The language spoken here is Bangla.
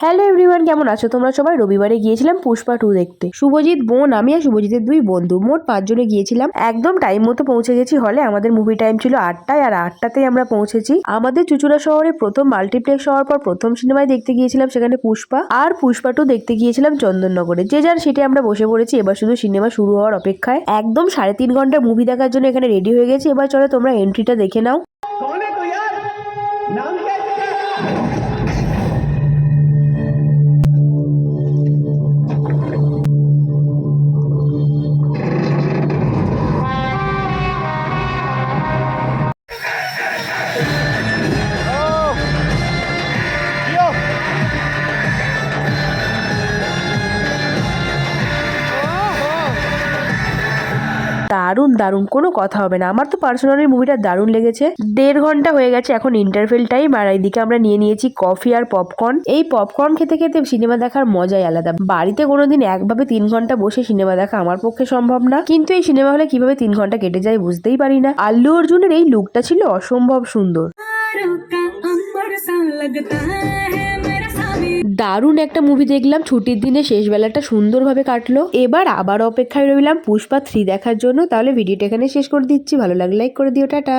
হ্যালো এভরিওয়ান, কেমন আছো তোমরা সবাই? রবিবারে গিয়েছিলাম পুষ্পা 2 দেখতে। শুভজিৎ, বোন, আমি আর শুভজিতের 2 বন্ধু, মোট 5 জনে গিয়েছিলাম। একদম টাইম মতো পৌঁছে গেছি হলে। আমাদের মুভি টাইম ছিল 8টায়, আর 8টাতেই আমরা পৌঁছেছি। আমাদের চুচুড়া শহরে প্রথম মাল্টিপ্লেক্স হওয়ার পর প্রথম সিনেমায় দেখতে গিয়েছিলাম সেখানে পুষ্পা, আর পুষ্পা 2 দেখতে গিয়েছিলাম চন্দননগরে। যে যার সিটে আমরা বসে পড়েছি, এবার শুধু সিনেমা শুরু হওয়ার অপেক্ষায়। একদম 3.5 ঘন্টার মুভি দেখার জন্য এখানে রেডি হয়ে গেছি। এবার চলো তোমরা এন্ট্রিটা দেখে নাও। দারুণ দারুণ, কোনো কথা হবে না। আমার তো পার্সোনালি মুভিটা দারুণ লেগেছে। 1.5 ঘন্টা হয়ে গেছে এখন ইন্টারভেল টাইম, আর এইদিকে আমরা নিয়ে নিয়েছি কফি আর পপকর্ন। এই পপকর্ন খেতে খেতে সিনেমা দেখার মজাই আলাদা। বাড়িতে কোনোদিন একভাবে 3 ঘন্টা বসে সিনেমা দেখা আমার পক্ষে সম্ভব না, কিন্তু এই সিনেমা হলে কিভাবে 3 ঘন্টা কেটে যায় বুঝতেই পারি না। আল্লু অর্জুনের এই লুকটা ছিল অসম্ভব সুন্দর। দারুণ একটা মুভি দেখলাম, ছুটির দিনে শেষ বেলাটা সুন্দরভাবে কাটলো। এবার আবার অপেক্ষায় রইলাম পুষ্পা 3 দেখার জন্য। তাহলে ভিডিওটা এখানে শেষ করে দিচ্ছি। ভালো লাগলে লাইক করে দিও, টাটা।